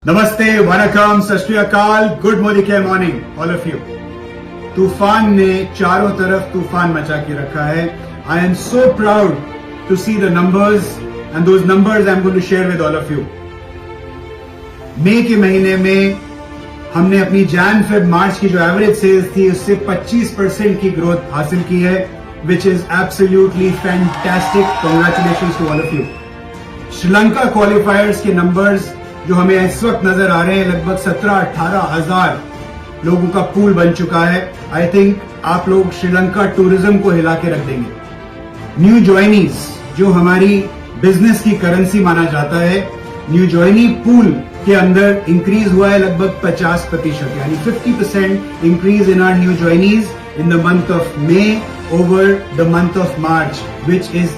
नमस्ते, वनकम, सत श्री अकाल, good morning all of you. तूफान ने चारों तरफ तूफान मचा के रखा है। I am so proud to see the numbers and those numbers I am going to share with all of you. मई के महीने में हमने अपनी जैन फेब मार्च की जो एवरेज सेल्स थी उससे 25% की ग्रोथ हासिल की है, which is absolutely fantastic. Congratulations to all of you. Sri Lanka qualifiers के नंबर्स जो हमें इस वक्त नजर आ रहे हैं, लगभग 17-18 हजार लोगों का पूल बन चुका है। आई थिंक आप लोग श्रीलंका टूरिज्म को हिला के रख देंगे। न्यू ज्वाइनीज जो हमारी बिजनेस की करेंसी माना जाता है, न्यू ज्वाइनी पूल के अंदर इंक्रीज हुआ है लगभग 50%, यानी 50% increase in our new joinees in the month of May over the month of March, which is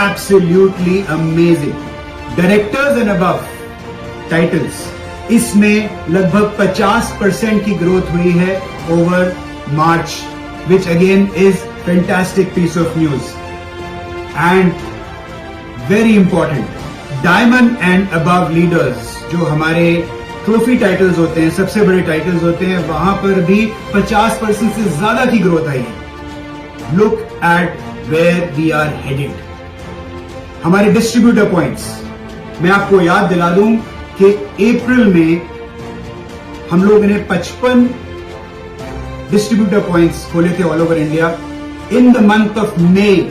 absolutely amazing. Directors and above titles, इसमें लगभग 50% की ग्रोथ हुई है over March, which again is fantastic piece of news. And very important, diamond and above leaders जो हमारे trophy titles होते हैं, सबसे बड़े टाइटल्स होते हैं, वहां पर भी 50% से ज्यादा की ग्रोथ आई है। Look at where we are headed. हमारे डिस्ट्रीब्यूटर पॉइंट्स, मैं आपको याद दिला दूं कि अप्रैल में हम लोगों ने 55 डिस्ट्रीब्यूटर पॉइंट्स खोले थे all over India. In the month of may,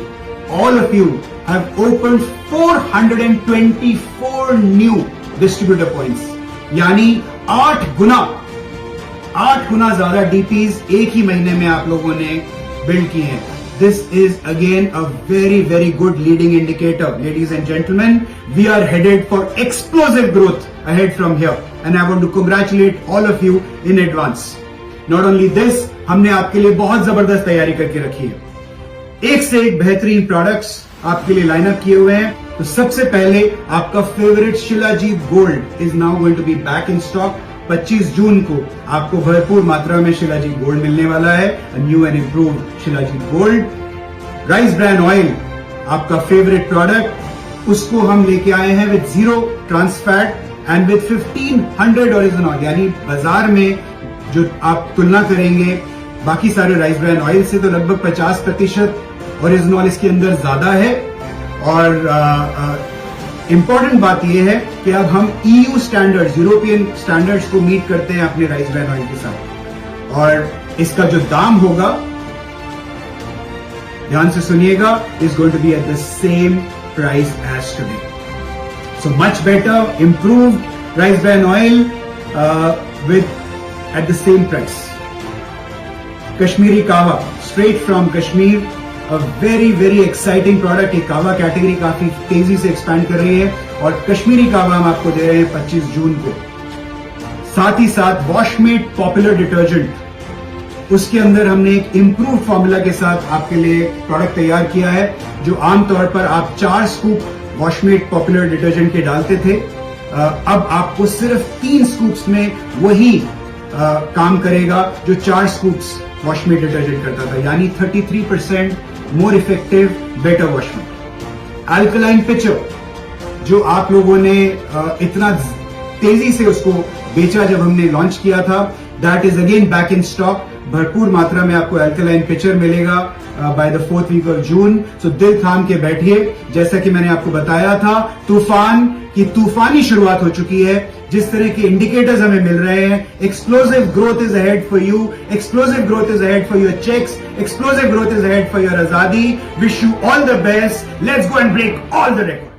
all of you have open 424 new distributor points, यानी 8 गुना ज्यादा डीपीज एक ही महीने में आप लोगों ने बिल्ड किए हैं। This is again a very, very good leading indicator. Ladies and gentlemen, we are headed for explosive growth ahead from here. And I want to congratulate all of you in advance. Not only this, हमने आपके लिए बहुत जबरदस्त तैयारी करके रखी है। एक से एक बेहतरीन प्रोडक्ट्स आपके लिए लाइनअप किए हुए हैं। तो सबसे पहले आपका favourite Shilajit gold is now going to be back in stock. 25 जून को आपको भरपूर मात्रा में शिलाजीत गोल्ड मिलने वाला है, new and improved Shilajit gold. Rice bran oil, आपका फेवरेट प्रोडक्ट, उसको हम लेके आए हैं with 0 trans fat and with 1500 origin oil, यानी बाजार में जो आप तुलना करेंगे बाकी सारे राइस ब्रान ऑयल से तो लगभग 50% ओरिजिन ऑयल इसके अंदर ज्यादा है। और इंपॉर्टेंट बात यह है कि अब हम EU स्टैंडर्ड्स, यूरोपियन स्टैंडर्ड्स को मीट करते हैं अपने राइस ब्रान ऑयल के साथ। और इसका जो दाम होगा, ध्यान से सुनिएगा, is going to be at the same price as today. So much better, improved rice bran oil with at the same price. Kashmiri kahwa, straight from Kashmir, a very very exciting product. ये कावा कैटेगरी काफी तेजी से एक्सपैंड कर रही है और कश्मीरी कावा हम आपको दे रहे हैं 25 जून को। साथ ही साथ वॉशमेट पॉपुलर डिटर्जेंट, उसके अंदर हमने एक इंप्रूव फॉर्मूला के साथ आपके लिए प्रोडक्ट तैयार किया है, जो आमतौर पर आप 4 स्कूप वॉशमेट पॉपुलर डिटर्जेंट के डालते थे, अब आपको सिर्फ 3 स्कूप्स में वही काम करेगा जो 4 स्कूप्स वॉशमेट डिटर्जेंट करता था, यानी 33% more effective, better washmate. Alkaline pitcher, जो आप लोगों ने इतना तेजी से उसको बेचा जब हमने लॉन्च किया था, that is again back in stock. भरपूर मात्रा में आपको अल्कलाइन पिचर मिलेगा by the 4th week of June. So दिल थाम के बैठिए। जैसा कि मैंने आपको बताया था, तूफान की तूफानी शुरुआत हो चुकी है। जिस तरह के इंडिकेटर्स हमें मिल रहे हैं, explosive growth is ahead for you, explosive growth is ahead for your checks, explosive growth is ahead for your आजादी। Wish you all the best. Let's go and break all the record.